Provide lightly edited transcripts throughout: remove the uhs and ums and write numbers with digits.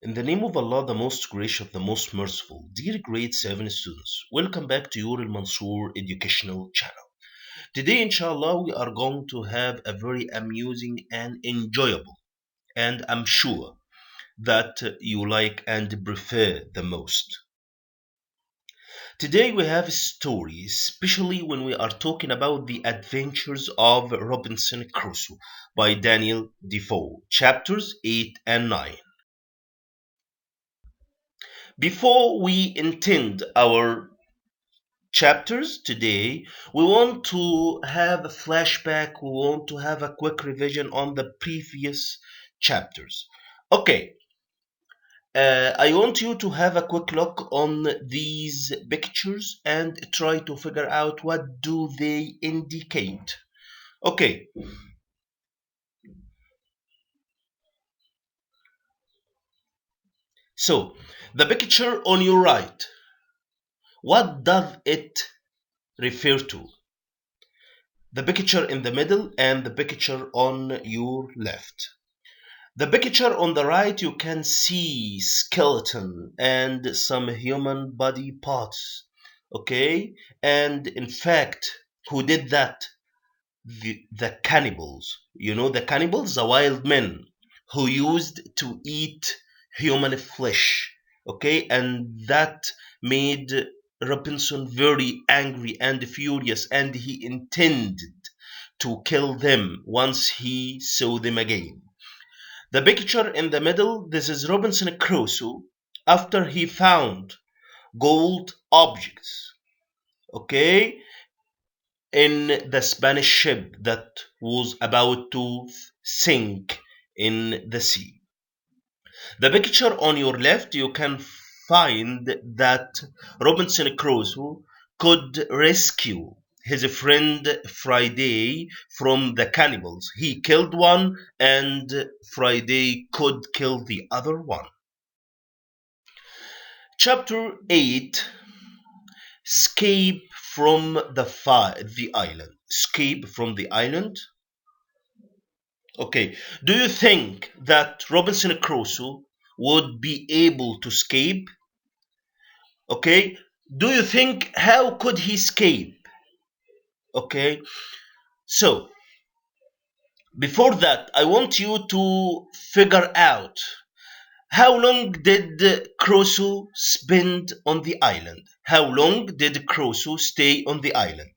In the name of Allah, the most gracious, the most merciful, dear grade 7 students, welcome back to your Al Mansoor educational channel. Today, inshallah, we are going to have a very amusing and enjoyable, and I'm sure that you like and prefer the most. Today, we have a story, especially when we are talking about the adventures of Robinson Crusoe by Daniel Defoe, chapters 8 and 9. Before we intend our chapters today, we want to have a flashback, we want to have a quick revision on the previous chapters. Okay, I want you to have a quick look on these pictures and try to figure out what do they indicate. Okay, so the picture on your right, what does it refer to? The picture in the middle and the picture on your left. The picture on the right, you can see skeleton and some human body parts. Okay, and in fact, who did that? The cannibals. You know the cannibals, the wild men who used to eat human flesh. Okay, and that made Robinson very angry and furious, and he intended to kill them once he saw them again. The picture in the middle, this is Robinson Crusoe after he found gold objects, okay, in the Spanish ship that was about to sink in the sea. The picture on your left, you can find that Robinson Crusoe could rescue his friend Friday from the cannibals. He killed one, and Friday could kill the other one. Chapter 8, Escape from the island. Escape from the island. Okay. Do you think that Robinson Crusoe would be able to escape? Okay. Do you think how could he escape? Okay. So, before that, I want you to figure out how long did Crusoe spend on the island? How long did Crusoe stay on the island?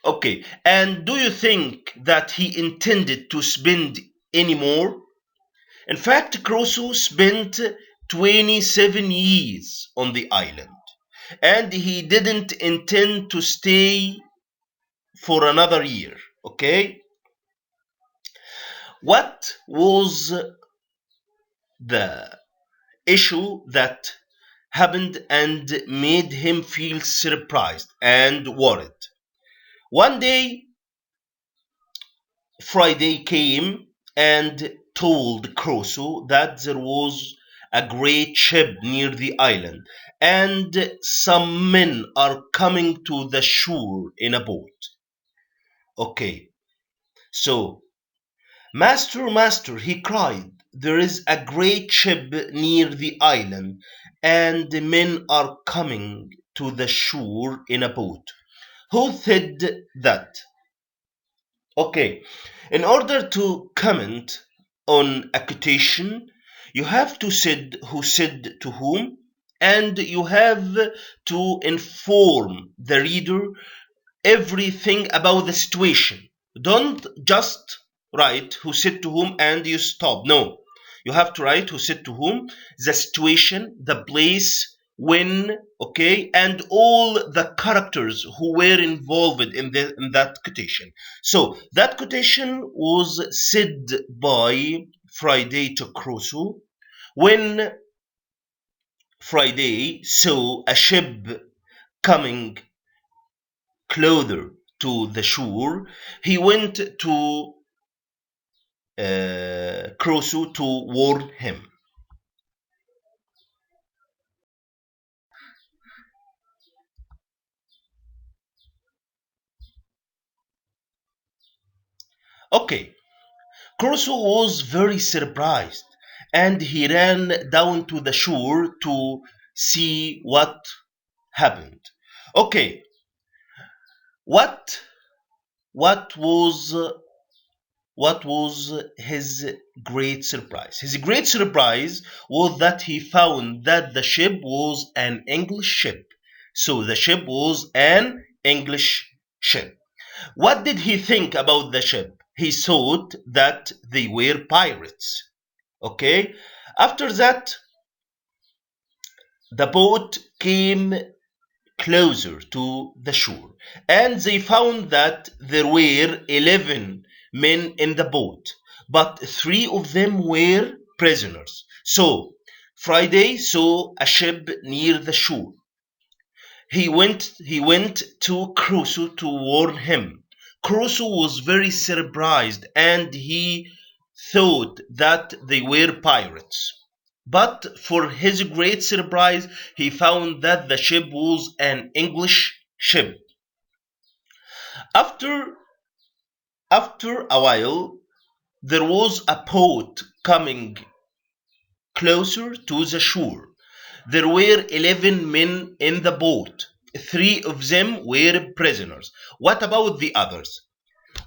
Okay, and do you think that he intended to spend any more? In fact, Crusoe spent 27 years on the island, and he didn't intend to stay for another year. Okay, what was the issue that happened and made him feel surprised and worried? One day, Friday came and told Crusoe that there was a great ship near the island and some men are coming to the shore in a boat. Okay, so, Master, Master, he cried, there is a great ship near the island and the men are coming to the shore in a boat. Who said that? Okay, in order to comment on a quotation, you have to said who said to whom, and you have to inform the reader everything about the situation. Don't just write who said to whom and you stop. No, you have to write who said to whom, the situation, the place, when, okay, and all the characters who were involved in that quotation. So that quotation was said by Friday to Crusoe when Friday saw a ship coming closer to the shore. He went to Crusoe to warn him. Okay, Crusoe was very surprised and he ran down to the shore to see what happened. Okay, what what was what was his great surprise? His great surprise was that he found that the ship was an English ship. So the ship was an English ship. What did he think about the ship? He thought that they were pirates. Okay? After that, the boat came closer to the shore, and they found that there were 11 men in the boat, but three of them were prisoners. So, Friday saw a ship near the shore. He went to Crusoe to warn him. Crusoe was very surprised and he thought that they were pirates. But for his great surprise, he found that the ship was an English ship. After after a while, there was a boat coming closer to the shore. There were 11 men in the boat. Three of them were prisoners. What about the others?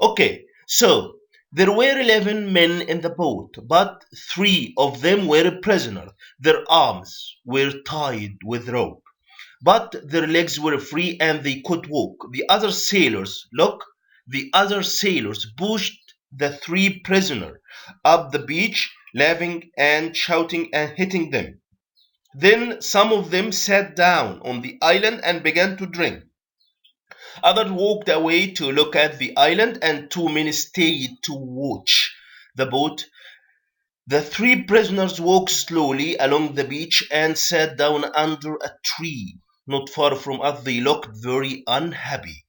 Okay, so there were 11 men in the boat, but three of them were prisoners. Their arms were tied with rope, but their legs were free and they could walk. The other sailors pushed the three prisoners up the beach, laughing and shouting and hitting them. Then some of them sat down on the island and began to drink. Others walked away to look at the island, and two men stayed to watch the boat. The three prisoners walked slowly along the beach and sat down under a tree. Not far from us, they looked very unhappy.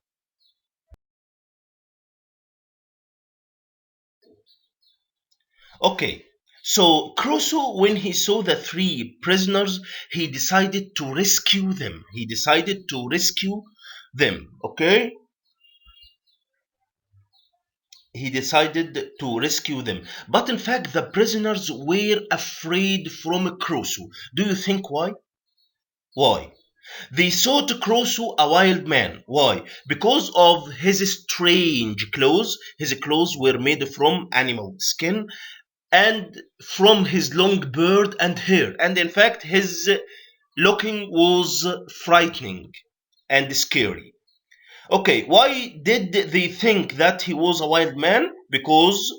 Okay, so Crusoe, when he saw the three prisoners, he decided to rescue them. Okay? He decided to rescue them. But in fact, the prisoners were afraid from Crusoe. Do you think why? Why? They thought Crusoe a wild man. Why? Because of his strange clothes. His clothes were made from animal skin and from his long beard and hair. And in fact, his looking was frightening and scary. Okay, why did they think that he was a wild man? Because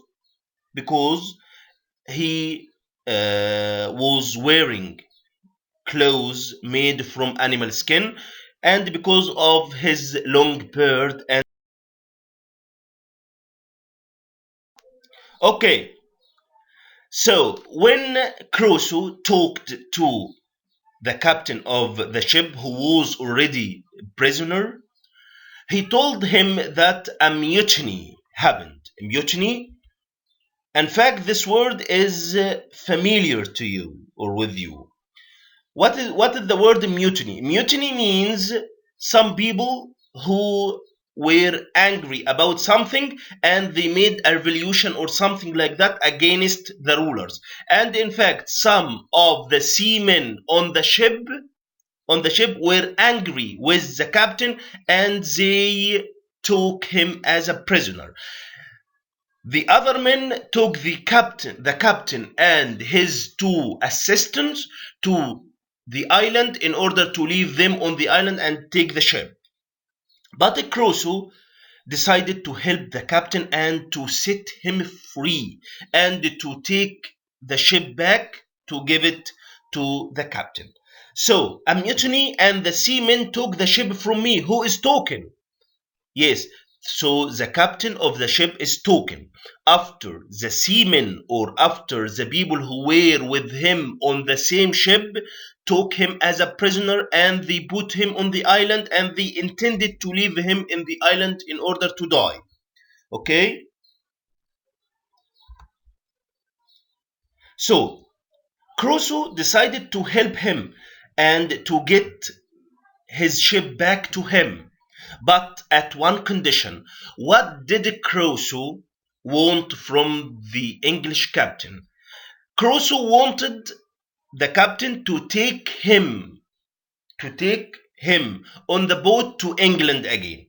he was wearing clothes made from animal skin and because of his long beard and okay, so when Crusoe talked to the captain of the ship who was already prisoner, he told him that a mutiny happened. A mutiny. In fact, this word is familiar to you or with you. What is the word mutiny? Mutiny means some people who were angry about something and they made a revolution or something like that against the rulers. And in fact, some of the seamen on the ship were angry with the captain and they took him as a prisoner. The other men took the captain and his two assistants to the island in order to leave them on the island and take the ship. But Crusoe decided to help the captain and to set him free and to take the ship back to give it to the captain. So, a mutiny and the seamen took the ship from me. Who is talking? Yes, so the captain of the ship is talking. After the seamen or after the people who were with him on the same ship took him as a prisoner and they put him on the island and they intended to leave him in the island in order to die. Okay? So Crusoe decided to help him and to get his ship back to him, but at one condition. What did Crusoe want from the English captain? Crusoe wanted the captain to take him on the boat to England again.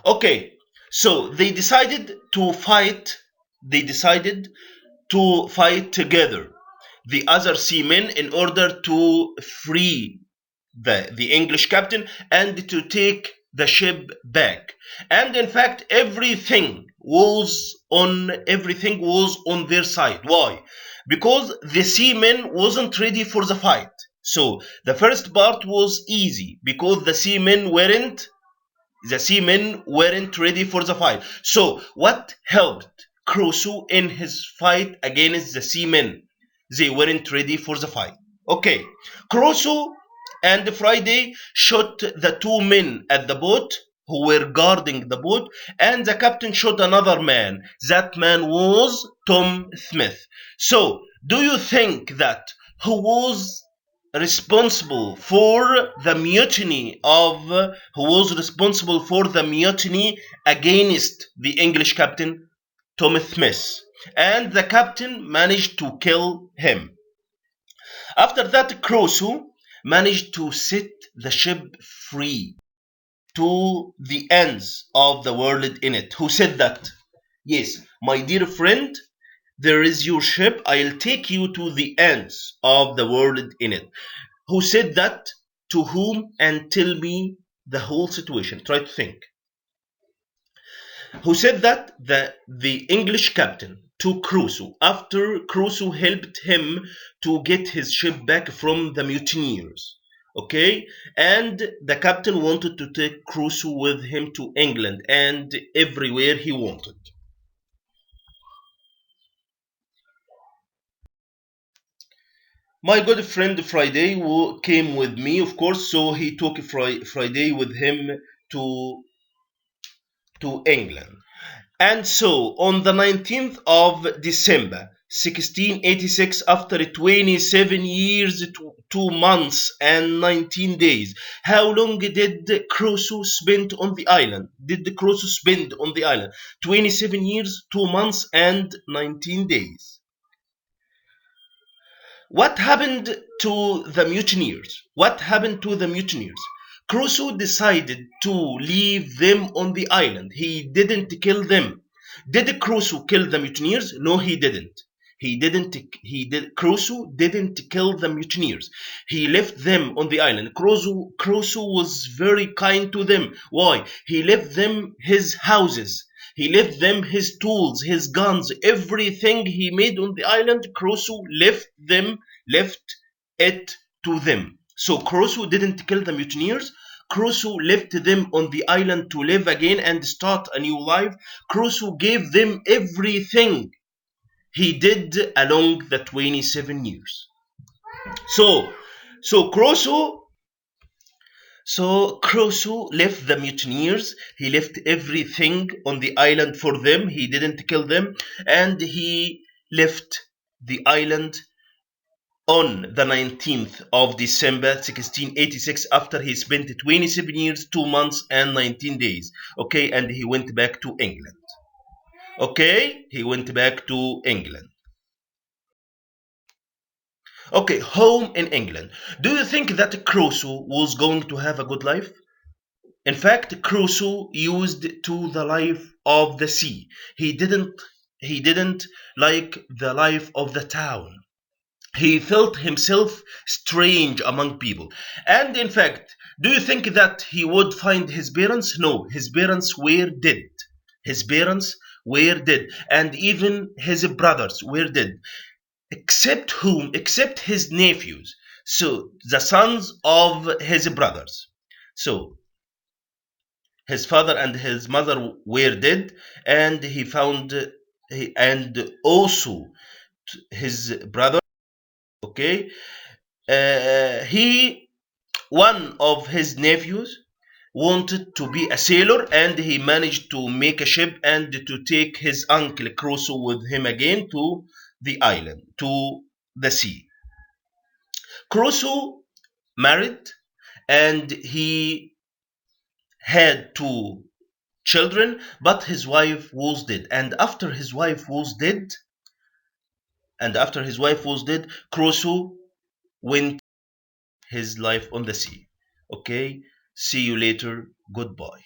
Okay, so they decided to fight together, the other seamen, in order to free the English captain and to take the ship back. And in fact, everything was on their side. Why? Because the seamen wasn't ready for the fight. So the first part was easy because the seamen weren't ready for the fight. So what helped Crusoe in his fight against the seamen? They weren't ready for the fight. Okay, Crusoe and Friday shot the two men at the boat who were guarding the boat, and the captain shot another man. That man was Tom Smith. So, do you think that who was responsible for the mutiny against the English captain? Tom Smith. And the captain managed to kill him. After that, Crusoe managed to set the ship free to the ends of the world in it. Who said that? Yes, my dear friend, there is your ship. I'll take you to the ends of the world in it. Who said that? To whom? And tell me the whole situation. Try to think. Who said that? The English captain to Crusoe after Crusoe helped him to get his ship back from the mutineers. Okay? And the captain wanted to take Crusoe with him to England and everywhere he wanted. My good friend Friday came with me, of course, so he took Friday with him to England. And so, on the 19th of December, 1686, after 27 years, 2 months, and 19 days, how long did Crusoe spend on the island? 27 years, 2 months, and 19 days. What happened to the mutineers? Crusoe decided to leave them on the island. He didn't kill them. Did Crusoe kill the mutineers? No, he didn't. Crusoe didn't kill the mutineers. He left them on the island. Crusoe was very kind to them. Why? He left them his houses. He left them his tools, his guns, everything he made on the island. Crusoe left it to them. So Crusoe didn't kill the mutineers. Crusoe left them on the island to live again and start a new life. Crusoe gave them everything he did along the 27 years. So, so Crusoe Crusoe left the mutineers. He left everything on the island for them. He didn't kill them, and he left the island on the 19th of December 1686 after he spent 27 years, 2 months, and 19 days. Okay, and he went back to England. Okay, he went back to England. Okay, home in England. Do you think that Crusoe was going to have a good life? In fact, Crusoe used to the life of the sea. He didn't like the life of the town. He felt himself strange among people. And in fact, do you think that he would find his parents? No, his parents were dead. His parents were dead. And even his brothers were dead. Except whom? Except his nephews. So, the sons of his brothers. So, his father and his mother were dead, and and also his brother. Okay, he one of his nephews wanted to be a sailor, and he managed to make a ship and to take his uncle Crusoe with him again to the island, to the sea. Crusoe married, and he had two children, but his wife was dead. And after his wife was dead, And after his wife was dead, Crusoe went his life on the sea. Okay, see you later. Goodbye.